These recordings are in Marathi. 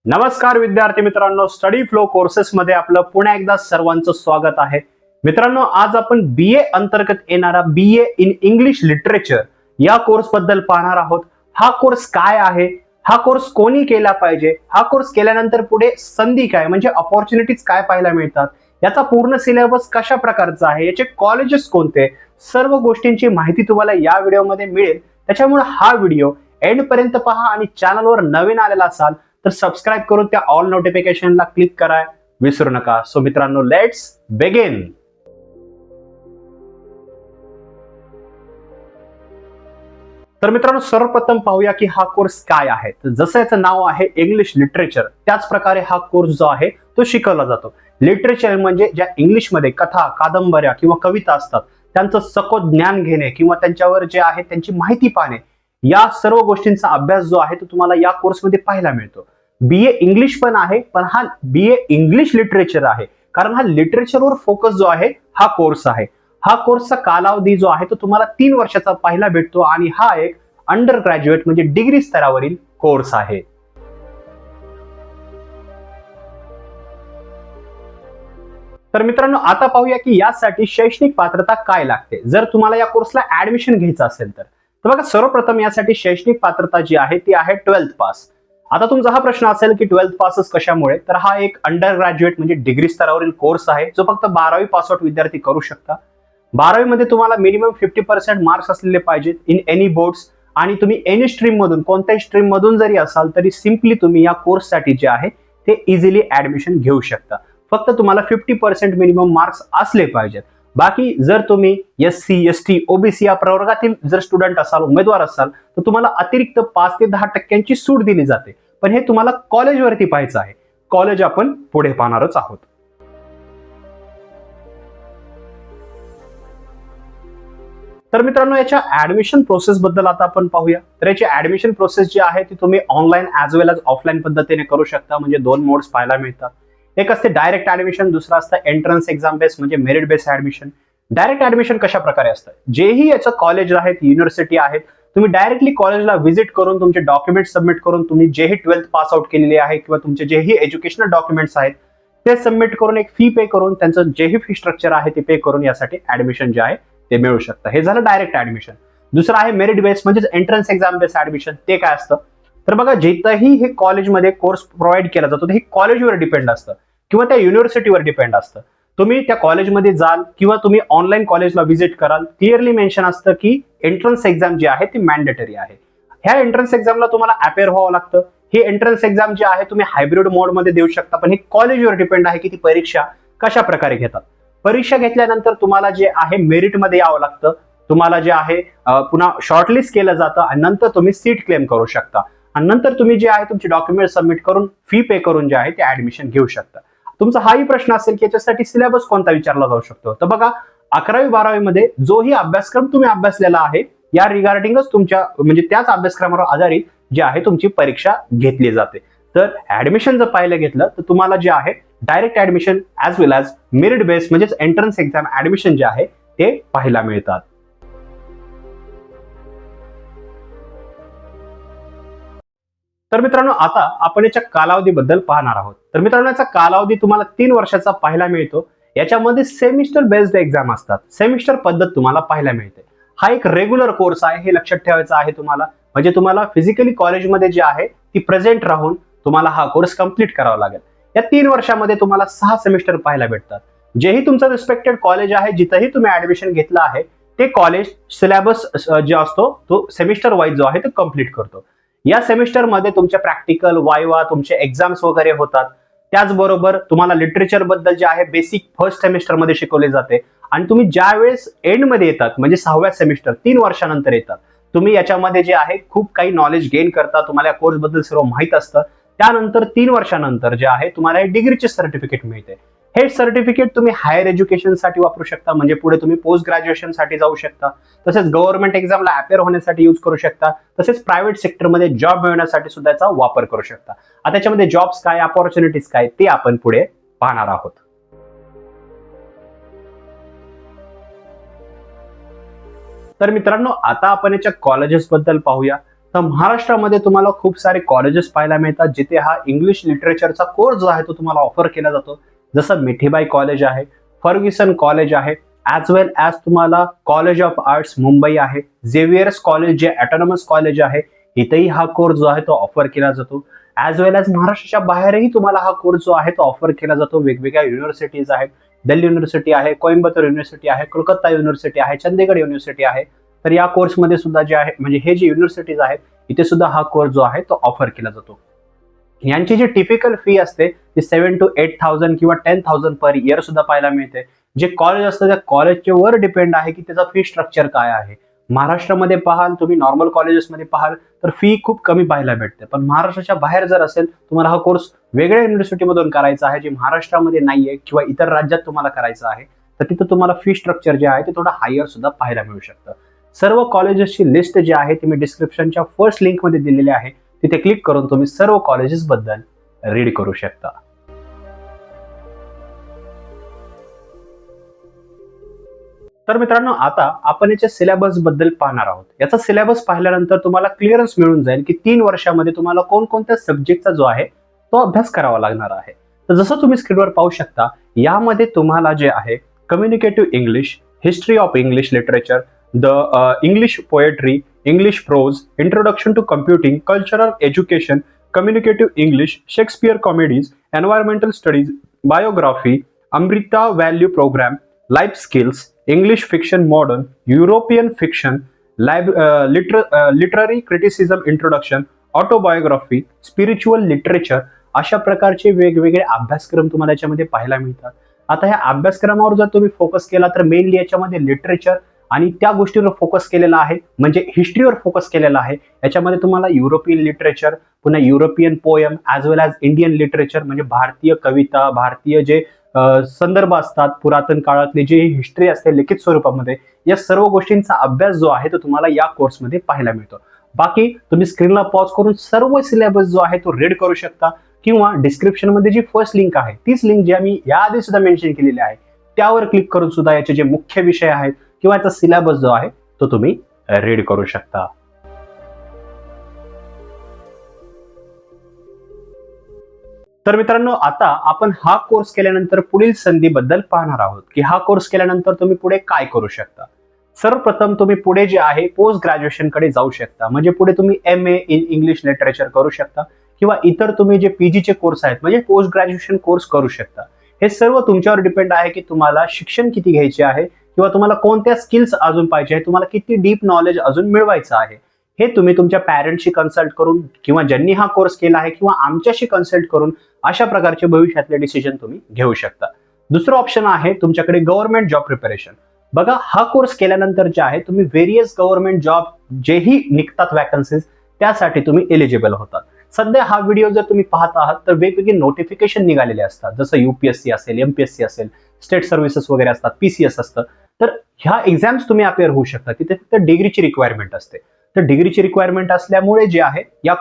नमस्कार विद्यार्थी मित्रांनो, स्टडी फ्लो कोर्सेस मध्ये आपलं पुन्हा एकदा सर्वांचं स्वागत आहे. मित्रांनो, आज आपण बीए अंतर्गत येणारा बीए इन इंग्लिश लिटरेचर या कोर्स बद्दल पाहणार आहोत. हा कोर्स काय आहे, हा कोर्स कोणी केला पाहिजे, हा कोर्स केल्यानंतर पुढे संधी काय म्हणजे अपॉर्च्युनिटीज काय पाहायला मिळतात, याचा पूर्ण सिलेबस कशा प्रकारचा आहे, याचे कॉलेजेस कोणते, सर्व गोष्टींची माहिती तुम्हाला या व्हिडिओमध्ये मिळेल. त्याच्यामुळे हा व्हिडिओ एंड पर्यंत पहा आणि चॅनलवर नवीन आलेला असाल तर सबस्क्राइब करून त्या ऑल नोटिफिकेशनला क्लिक करा विसरू नका. सो मित्रांनो, लेट्स बिगिन. तर मित्रांनो, सर्वप्रथम पाहूया की हा कोर्स काय आहे. तर जसं याचं नाव आहे इंग्लिश लिटरेचर, त्याच प्रकारे हा कोर्स जो आहे तो शिकवला जातो. लिटरेचर म्हणजे ज्या इंग्लिशमध्ये कथा, कादंबऱ्या किंवा कविता असतात त्यांचं सखोल ज्ञान घेणे किंवा त्यांच्यावर जे आहे त्यांची माहिती पाहणे, या सर्व गोष्टींचा अभ्यास जो आहे तो तुम्हाला या कोर्समध्ये पाहायला मिळतो. बीए इंग्लिश पण आहे, पण हा बीए इंग्लिश लिटरेचर आहे, कारण हा लिटरेचरवर फोकस जो आहे हा कोर्स आहे. हा कोर्सचा कालावधी जो आहे तो तुम्हाला 3 वर्षाचा पाहायला भेटतो आणि हा एक अंडर ग्रॅज्युएट म्हणजे डिग्री स्तरावरील कोर्स आहे. तर मित्रांनो, आता पाहूया की यासाठी शैक्षणिक पात्रता काय लागते जर तुम्हाला या कोर्सला ऍडमिशन घ्यायचं असेल तर. बघा, सर्वप्रथम यासाठी शैक्षणिक पात्रता जी आहे ती आहे 12th पास. आता तुमचा हा प्रश्न असेल की 12th पासच कशामुळे, तर हा एक अंडर ग्रॅज्युएट म्हणजे डिग्री स्तरावरील कोर्स आहे जो फक्त 12वी पास आउट विद्यार्थी करू शकता. 12वी मध्ये तुम्हाला मिनिमम 50% मार्क्स असलेले पाहिजेत इन एनी बोर्ड्स, आणि तुम्ही एनी स्ट्रीम मधून, कोणत्याही स्ट्रीम मधून जरी असाल तरी सिम्पली तुम्ही या कोर्ससाठी जे आहे ते इझिली ऍडमिशन घेऊ शकता. फक्त तुम्हाला 50% मिनिमम मार्क्स असले पाहिजेत. बाकी जर तुम्ही SC, ST, OBC या प्रवर्गातील जर स्टुडंट असाल, उमेदवार असाल, तर तुम्हाला अतिरिक्त 5 ते 10% सूट दिली जाते. पण हे तुम्हाला कॉलेजवरती पाहायचं आहे. कॉलेज आपण पुढे पाहणारच आहोत. तर मित्रांनो, याच्या ऍडमिशन प्रोसेस बद्दल आता आपण पाहूया. तर याची ऍडमिशन प्रोसेस जी आहे ती तुम्ही ऑनलाईन ऍज वेल एज ऑफलाईन पद्धतीने करू शकता. म्हणजे 2 मोड्स पाहायला मिळतात. एक असते डायरेक्ट ऍडमिशन, दुसरा असतं एंट्रन्स एक्झाम बेस म्हणजे merit base admission. Direct admission कशा प्रकारे असतं, जेही याचं कॉलेज आहेत, युनिव्हर्सिटी आहेत, तुम्ही डायरेक्टली कॉलेजला व्हिजिट करून तुमचे डॉक्युमेंट सबमिट करून, तुम्ही जेही 12th पास आउट केलेले आहे किंवा तुमचे जेही एज्युकेशनल डॉक्युमेंट्स आहेत ते सबमिट करून, एक फी पे करून, त्यांचं जेही फी स्ट्रक्चर आहे ते पे करून यासाठी ऍडमिशन जे आहे ते मिळू शकतं. हे झालं डायरेक्ट ऍडमिशन. दुसरं आहे मेरिट बेस म्हणजे एंट्रन्स एक्झाम बेस ऍडमिशन. ते काय असतं, तर बघा, जिथंही हे कॉलेजमध्ये कोर्स प्रोव्हाइड केला जातो हे कॉलेजवर डिपेंड असतं किंवा त्या युनिव्हर्सिटीवर डिपेंड असतं. तुम्ही त्या कॉलेजमध्ये जाल किंवा तुम्ही ऑनलाईन कॉलेजला व्हिजिट कराल, क्लिअरली मेन्शन असतं की एंट्रन्स एक्झाम जी आहे ती मॅन्डेटरी आहे. ह्या एंट्रन्स एक्झामला तुम्हाला अपेअर व्हावं लागतं. ही एंट्रन्स एक्झाम जी आहे तुम्ही हायब्रिड मोड मध्ये देऊ शकता, पण हे कॉलेजवर डिपेंड आहे की ती परीक्षा कशा प्रकारे घेतात. परीक्षा घेतल्यानंतर तुम्हाला जे आहे मेरिट मध्ये यावं लागतं. तुम्हाला जे आहे पुन्हा शॉर्टलिस्ट केलं जातं आणि नंतर तुम्ही सीट क्लेम करू शकता आणि नंतर तुम्ही जे आहे तुमचे डॉक्युमेंट सबमिट करून, फी पे करून जे आहे ते ऍडमिशन घेऊ शकता. तुमचा हाही प्रश्न असेल की याच्यासाठी सिलेबस कोणता विचारला जाऊ शकतो, तर बघा, 11वी 12वी मध्ये जोही अभ्यासक्रम तुम्ही अभ्यासलेला आहे या रिगार्डिंगच तुमच्या म्हणजे त्याच अभ्यासक्रमावर आधारित जे आहे तुमची परीक्षा घेतली जाते. तर ऍडमिशन जर पाहायला घेतलं तर तुम्हाला जे आहे डायरेक्ट ऍडमिशन ऍज वेल एज मेरिट बेस म्हणजेच एंट्रन्स एक्झाम ऍडमिशन जे आहे ते पाहायला मिळतात. तर मित्रांनो, आता आपण याच्या कालावधीबद्दल पाहणार आहोत. तर मित्रांनो, याचा कालावधी तुम्हाला 3 वर्षाचा पाहायला मिळतो. याच्यामध्ये सेमिस्टर बेस्ड एक्झाम असतात, सेमिस्टर पद्धत तुम्हाला पाहायला मिळते. हा एक रेग्युलर कोर्स आहे, हे लक्षात ठेवायचं आहे तुम्हाला. म्हणजे तुम्हाला फिजिकली कॉलेजमध्ये जे आहे ती प्रेझेंट राहून तुम्हाला हा कोर्स कम्प्लीट करावा लागेल. या 3 वर्षामध्ये तुम्हाला 6 सेमिस्टर पाहायला भेटतात. जेही तुमचं रिस्पेक्टेड कॉलेज आहे, जिथंही तुम्ही ऍडमिशन घेतलं आहे, ते कॉलेज सिलेबस जो असतो तो सेमिस्टर वाईज जो आहे तो कम्प्लीट करतो. या सेमिस्टर मध्ये तुमचे प्रॅक्टिकल, वायवा, तुमचे एक्झाम्स वगैरे होतात. त्याचबरोबर तुम्हाला लिटरेचर बद्दल जे आहे बेसिक फर्स्ट सेमिस्टर मध्ये शिकवले जाते आणि तुम्ही ज्या वेळेस एंड मध्ये येतात म्हणजे 6व्या सेमिस्टर 3 वर्षानंतर येतात, तुम्ही याच्यामध्ये जे आहे खूप काही नॉलेज गेन करता, तुम्हाला या कोर्स बद्दल सर्व माहित असतं. त्यानंतर 3 वर्षानंतर जे आहे तुम्हाला डिग्रीचे सर्टिफिकेट मिळते. हे सर्टिफिकेट तुम्ही हायर एज्युकेशन साठी वापरू शकता, म्हणजे पुढे तुम्ही पोस्ट ग्रॅज्युएशन साठी जाऊ शकता, तसेच गव्हर्नमेंट एक्झामला अपेअर होण्यासाठी यूज करू शकता, तसेच प्रायव्हेट सेक्टरमध्ये जॉब मिळवण्यासाठी सुद्धा याचा वापर करू शकता. आता त्याच्यामध्ये जॉब्स काय, अपॉर्च्युनिटीज काय ते आपण पुढे पाहणार आहोत. तर मित्रांनो, आता आपण याच्या कॉलेजेस बद्दल पाहूया. तर महाराष्ट्रामध्ये तुम्हाला खूप सारे कॉलेजेस पाहायला मिळतात जिथे हा इंग्लिश लिटरेचरचा कोर्स जो आहे तो तुम्हाला ऑफर केला जातो. जसं मिठीबाई कॉलेज आहे, फर्ग्युसन कॉलेज आहे, ॲज वेल ॲज तुम्हाला कॉलेज ऑफ आर्ट्स मुंबई आहे, झेवियर्स कॉलेज जे ऑटोनॉमस कॉलेज आहे, इथेही हा कोर्स जो आहे तो ऑफर केला जातो. ॲज वेल ॲज महाराष्ट्राच्या बाहेरही तुम्हाला हा कोर्स जो आहे तो ऑफर केला जातो. वेगवेगळ्या युनिव्हर्सिटीज आहेत, दिल्ली युनिव्हर्सिटी आहे, कोइंबतूर युनिव्हर्सिटी आहे, कोलकाता युनिव्हर्सिटी आहे, चंदीगड युनिव्हर्सिटी आहे. तर या कोर्समध्ये सुद्धा जे आहे म्हणजे हे जे युनिव्हर्सिटीज आहेत इथे सुद्धा हा कोर्स जो आहे तो ऑफर केला जातो. यांची जी टिपिकल फी असते ती 7,000 to 8,000 किंवा 10,000 पर इयर सुद्धा पाहायला मिळते. जे कॉलेज असतं त्या कॉलेजच्या वर डिपेंड आहे की त्याचा फी स्ट्रक्चर काय आहे. महाराष्ट्रामध्ये पाहाल तुम्ही नॉर्मल कॉलेजेसमध्ये पाहाल तर फी खूप कमी पाहायला भेटते. पण महाराष्ट्राच्या बाहेर जर असेल तुम्हाला हा कोर्स वेगळ्या युनिव्हर्सिटीमधून करायचा आहे जे महाराष्ट्रामध्ये नाहीये किंवा इतर राज्यात तुम्हाला करायचं आहे तर तिथं तुम्हाला फी स्ट्रक्चर जे आहे ते थोडं हायर सुद्धा पाहायला मिळू शकतं. सर्व कॉलेजेसची लिस्ट जी आहे ती मी डिस्क्रिप्शनच्या फर्स्ट लिंकमध्ये दिलेली आहे. तिथे क्लिक करून तुम्ही सर्व कॉलेजेस बद्दल रीड करू शकता. तर मित्रांनो आता आपण याच्या सिलेबस बद्दल पाहणार आहोत. याचा सिलेबस पाहिल्यानंतर तुम्हाला क्लिअरन्स मिळून जाईल की 3 वर्षामध्ये तुम्हाला कोणकोणत्या सब्जेक्टचा जो आहे तो अभ्यास करावा लागणार आहे. तर जसं तुम्ही स्क्रीनवर पाहू शकता यामध्ये तुम्हाला जे आहे communicative English, history of English literature, the English poetry, English prose, introduction to computing, cultural education, communicative English, Shakespeare comedies, environmental studies, biography, Amrita value program, life skills, English fiction modern, European fiction, literary criticism introduction, autobiography, spiritual literature अशा प्रकारचे वेगवेगळे अभ्यासक्रम तुम्हाला याच्यामध्ये पाहायला मिळतात. आता ह्या अभ्यासक्रमावर जर तुम्ही फोकस केला तर मेनली याच्यामध्ये लिटरेचर आणि त्या गोष्टीवर फोकस केलेला आहे म्हणजे हिस्ट्रीवर फोकस केलेला आहे. याच्यामध्ये तुम्हाला युरोपियन लिटरेचर, पुन्हा European poem as well as Indian literature म्हणजे भारतीय कविता, भारतीय जे संदर्भ असतात, पुरातन काळातली जी हिस्ट्री असते लिखित स्वरूपामध्ये, या सर्व गोष्टींचा अभ्यास जो आहे तो तुम्हाला या कोर्समध्ये पाहायला मिळतो. बाकी तुम्ही स्क्रीनला पॉज करून सर्व सिलेबस जो आहे तो रीड करू शकता किंवा डिस्क्रिप्शन मध्ये जी फर्स्ट लिंक आहे तीच लिंक जी आम्ही याआधी सुद्धा मेन्शन केलेली आहे त्यावर क्लिक करून सुद्धा याचे जे मुख्य विषय आहेत किंवा याचा सिलेबस जो आहे तो तुम्ही रीड करू शकता. तर मित्रांनो आता आपण हा कोर्स केल्यानंतर पुढील संधीबद्दल पाहणार आहोत की हा कोर्स केल्यानंतर तुम्ही पुढे काय करू शकता. सर्वप्रथम तुम्ही पुढे जे आहे पोस्ट ग्रॅज्युएशन कडे जाऊ शकता म्हणजे पुढे तुम्ही MA इन इंग्लिश लिटरेचर करू शकता किंवा इतर तुम्ही जे PGचे कोर्स आहेत म्हणजे पोस्ट ग्रॅज्युएशन कोर्स करू शकता. हे सर्व तुमच्यावर डिपेंड आहे की तुम्हाला शिक्षण किती घ्यायचे आहे किंवा तुम्हाला कोणत्या स्किल्स अजून पाहिजे, तुम्हाला किती डीप नॉलेज अजून मिळवायचं आहे. हे तुम्ही तुमच्या पॅरेंटशी कन्सल्ट करून किंवा ज्यांनी हा कोर्स केला आहे किंवा आमच्याशी कन्सल्ट करून अशा प्रकारचे भविष्यातले डिसिजन तुम्ही घेऊ शकता. दुसरं ऑप्शन आहे तुमच्याकडे गव्हर्नमेंट जॉब प्रिपरेशन. बघा हा कोर्स केल्यानंतर जे आहे तुम्ही व्हेरियस गव्हर्नमेंट जॉब जेही निघतात वॅकन्सीज त्यासाठी तुम्ही एलिजिबल होतात. सध्या हा व्हिडिओ जर तुम्ही पाहत आहात तर वेगवेगळे नोटिफिकेशन निघालेले असतात जसं UPSC असेल, MPSC असेल, स्टेट सर्व्हिसेस वगैरे असतात, PCS असतं. तर ह्या एक्झाम्स तुम्ही अपेअर होऊ शकता. तिथे फक्त डिग्रीची रिक्वायरमेंट असते. तर डिग्रीची रिक्वायरमेंट असल्यामुळे जे आहे या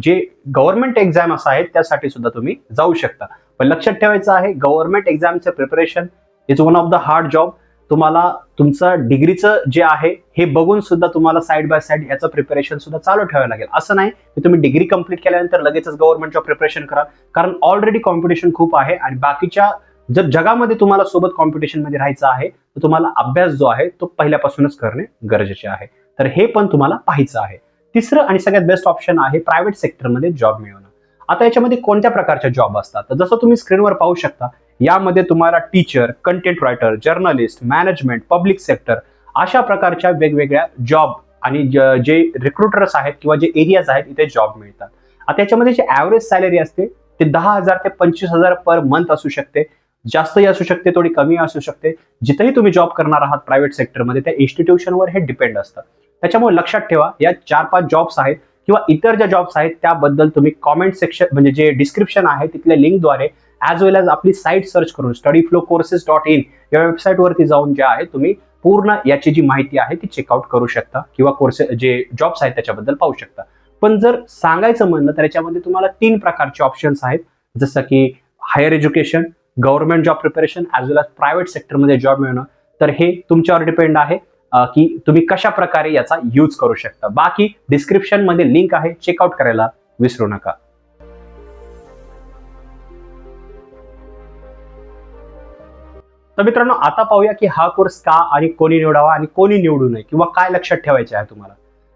जे गव्हर्नमेंट एक्झाम असं आहे त्यासाठी सुद्धा तुम्ही जाऊ शकता. पण लक्षात ठेवायचं आहे government एक्झामचं preparation is one of the hard job. तुम्हाला तुमचं डिग्रीचं जे आहे हे बघून सुद्धा तुम्हाला साईड बाय साईड याचं प्रिपरेशन सुद्धा चालू ठेवावं लागेल. असं नाही की तुम्ही डिग्री कंप्लीट केल्यानंतर लगेचच गव्हर्नमेंट जॉब प्रिपरेशन करा कारण ऑलरेडी कॉम्पिटिशन खूप आहे आणि बाकीच्या जर जगामध्ये तुम्हाला सोबत कॉम्पिटिशन मध्ये राहायचं आहे तर तुम्हाला अभ्यास जो आहे तो पहिल्यापासूनच करणे गरजेचे आहे. तर हे पण तुम्हाला पाहायचं आहे. तिसरं आणि सगळ्यात बेस्ट ऑप्शन आहे प्रायव्हेट सेक्टरमध्ये जॉब मिळवणं. आता याच्यामध्ये कोणत्या प्रकारचे जॉब असतात तर जसं तुम्ही स्क्रीनवर पाहू शकता यामध्ये तुम्हाला teacher, content writer, journalist, management, public sector अशा प्रकारच्या वेगवेगळ्या जॉब आणि जे रिक्रुटर्स आहेत किंवा जे एरियाज आहेत इथे जॉब मिळतात. आता याच्यामध्ये जे ऍव्हरेज सॅलरी असते ते 10,000 ते 25,000 पर मंथ असू शकते. जास्तही असू शकते, थोडी कमी असू शकते. जिथेही तुम्ही जॉब करणार आहात प्रायव्हेट सेक्टरमध्ये त्या इन्स्टिट्यूशनवर हे डिपेंड असतं. त्याच्यामुळे लक्षात ठेवा या 4-5 जॉब्स आहेत किंवा इतर ज्या जॉब्स आहेत त्याबद्दल तुम्ही कॉमेंट सेक्शन म्हणजे जे डिस्क्रिप्शन आहे तिथल्या लिंकद्वारे ॲज वेल ॲज आपली साईट सर्च करून studyflowcourses.in या वेबसाईटवरती जाऊन जे आहे तुम्ही पूर्ण याची जी माहिती आहे ती चेकआउट करू शकता किंवा कोर्स जे जॉब्स आहेत त्याच्याबद्दल पाहू शकता. पण जर सांगायचं म्हणलं तर याच्यामध्ये तुम्हाला 3 प्रकारचे ऑप्शन्स आहेत जसं की higher education, government job preparation as well as private सेक्टरमध्ये जॉब मिळणं. तर हे तुमच्यावर डिपेंड आहे. की तुम्ही कशा प्रकारे याचा यूज करू शकता. बाकी डिस्क्रिप्शन मध्ये लिंक आहे, चेकआउट करायला विसरू नका. तर मित्रांनो, आता पाहूया की हा कोर्स का आणि कोणी निवडावा आणि कोणी निवडू नये किंवा काय लक्षात ठेवायचे आहे तुम्हाला.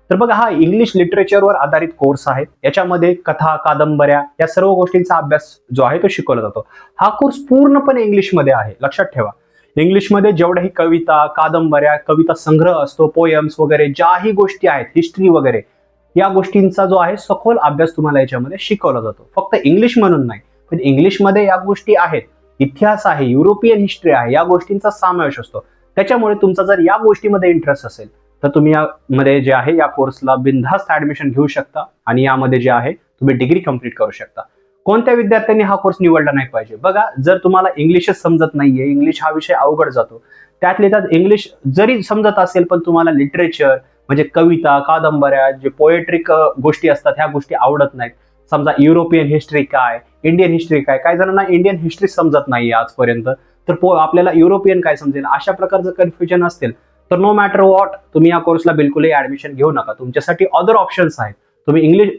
तर बघा, हा इंग्लिश लिटरेचरवर आधारित कोर्स आहे. याच्यामध्ये कथा, कादंबऱ्या या सर्व गोष्टींचा अभ्यास जो आहे तो शिकवला जातो. हा कोर्स पूर्णपणे इंग्लिशमध्ये आहे, लक्षात ठेवा. इंग्लिशमध्ये जेवढ्याही कविता, कादंबऱ्या, कविता संग्रह असतो, पोयम्स वगैरे ज्याही गोष्टी आहेत, हिस्ट्री वगैरे या गोष्टींचा जो आहे सखोल अभ्यास तुम्हाला याच्यामध्ये शिकवला जातो. फक्त इंग्लिश म्हणून नाही, पण इंग्लिशमध्ये या गोष्टी आहेत, इतिहास आहे, युरोपियन हिस्ट्री आहे, या गोष्टींचा समावेश असतो. त्याच्यामुळे तुमचा जर या गोष्टीमध्ये इंटरेस्ट असेल तर तुम्ही यामध्ये जे आहे या कोर्सला बिनधास्त ऍडमिशन घेऊ शकता आणि यामध्ये जे आहे तुम्ही डिग्री कंप्लीट करू शकता. कोणत्या विद्यार्थ्यांनी हा कोर्स निवडला नाही पाहिजे? बघा, जर तुम्हाला इंग्लिशच समजत नाहीये, इंग्लिश हा विषय अवघड जातो, त्यातल्या त्यात इंग्लिश जरी समजत असेल पण तुम्हाला लिटरेचर म्हणजे कविता, कादंबऱ्या, जे पोएट्रिक गोष्टी असतात ह्या गोष्टी आवडत नाहीत. समजा युरोपियन हिस्ट्री काय, इंडियन हिस्ट्री काय, काही जणांना इंडियन हिस्ट्री समजत नाहीये आजपर्यंत, तर आपल्याला युरोपियन काय समजेल, अशा प्रकारचं कन्फ्युजन असेल तर नो मॅटर व्हॉट, तुम्ही या कोर्सला बिलकुलही ऍडमिशन घेऊ नका. तुमच्यासाठी अदर ऑप्शन्स आहेत.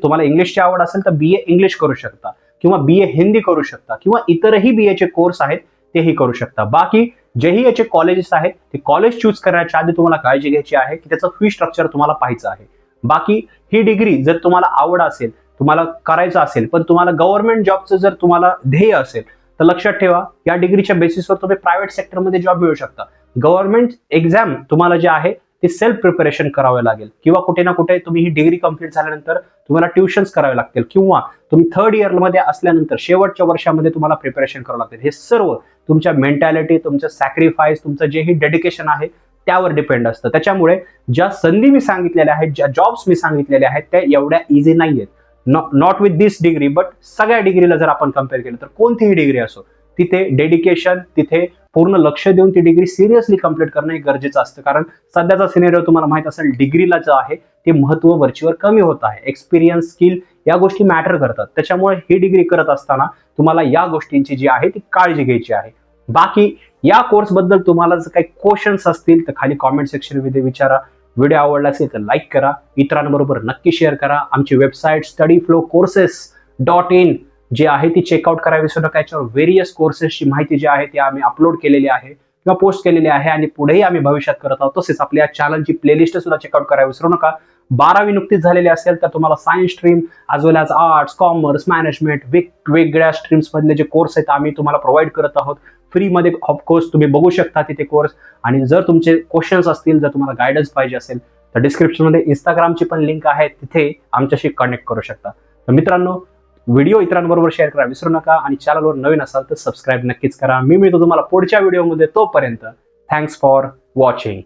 तुम्हाला इंग्लिशची आवड असेल तर BA इंग्लिश करू शकता किंवा BA हिंदी करू शकता किंवा इतरही BA चे कोर्स आहेत तेही करू शकता. बाकी जेही याचे कॉलेजेस आहेत ते कॉलेज चूज करण्याच्या आधी तुम्हाला काळजी घ्यायची आहे की त्याचं फी स्ट्रक्चर तुम्हाला पाहायचं आहे. बाकी ही डिग्री जर तुम्हाला आवड असेल, तुम्हाला करायचं असेल, पण तुम्हाला गव्हर्नमेंट जॉबचं जर तुम्हाला ध्येय असेल तर लक्षात ठेवा, या डिग्रीच्या बेसिसवर तुम्ही प्रायव्हेट सेक्टरमध्ये जॉब मिळू शकता. गव्हर्नमेंट एक्झाम तुम्हाला जे आहे ते सेल्फ प्रिपरेशन करावे लागेल किंवा कुठे ना कुठे तुम्ही ही डिग्री कंप्लीट झाल्यानंतर तुम्हाला ट्युशन्स करावे लागतील किंवा तुम्ही थर्ड इयरमध्ये असल्यानंतर शेवटच्या वर्षामध्ये तुम्हाला प्रिपरेशन करावं लागतील. हे सर्व तुमच्या मेंटॅलिटी, तुमचं सॅक्रिफाईस, तुमचं जे ही डेडिकेशन आहे त्यावर डिपेंड असतं. त्याच्यामुळे ज्या संधी मी सांगितलेल्या आहेत, ज्या जॉब्स मी सांगितलेल्या आहेत त्या एवढ्या इझी नाहीयेत. Not with this degree, but सगळ्या डिग्रीला जर आपण कम्पेअर केलं तर कोणतीही डिग्री असो, तिथे डेडिकेशन, तिथे पूर्ण लक्ष देऊन ती डिग्री सिरियसली कंप्लीट करणं हे गरजेचं असतं. कारण सध्याचा सिनेरिओ तुम्हाला माहित असेल, डिग्रीला जे आहे ते महत्व वरचीवर कमी होत आहे. एक्सपिरियन्स, स्किल या गोष्टी मॅटर करतात. त्याच्यामुळे ही डिग्री करत असताना तुम्हाला या गोष्टींची जी आहे ती काळजी घ्यायची आहे. बाकी या कोर्स बद्दल तुम्हाला जर काही क्वेश्चन्स असतील तर खाली कॉमेंट सेक्शन मध्ये विचारा. व्हिडिओ आवडला असेल तर लाईक करा, इतरांबरोबर नक्की शेअर करा. आमची वेबसाईट studyflowcourses.in जी आहे ती चेकआउट करायला विसरू नका. याच्यावर व्हेरियस कोर्सेसची माहिती जी आहे ती आम्ही अपलोड केलेली आहे किंवा पोस्ट केलेली आहे आणि पुढेही आम्ही भविष्यात करत आहोत. तसेच आपल्या चॅनलची प्लेलिस्ट सुद्धा चेकआउट करायला विसरू नका. 12वी नुकतीच झालेली असेल तर तुम्हाला science stream as well as arts, commerce, management वेगवेगळ्या स्ट्रीम्स मधले जे कोर्स आहेत आम्ही तुम्हाला प्रोव्हाइड करत आहोत फ्रीमध्ये. ऑफकोर्स तुम्ही बघू शकता तिथे कोर्स. आणि जर तुमचे क्वेश्चन्स असतील, जर तुम्हाला गायडन्स पाहिजे असेल तर डिस्क्रिप्शनमध्ये इंस्टाग्रामची पण लिंक आहे, तिथे आमच्याशी कनेक्ट करू शकता. तर मित्रांनो, व्हिडिओ इतरांबरोबर शेअर करा विसरू नका आणि चॅनलवर नवीन असाल तर सबस्क्राईब नक्कीच करा. मी मिळतो तुम्हाला पुढच्या व्हिडिओमध्ये. तोपर्यंत थँक्स फॉर वॉचिंग.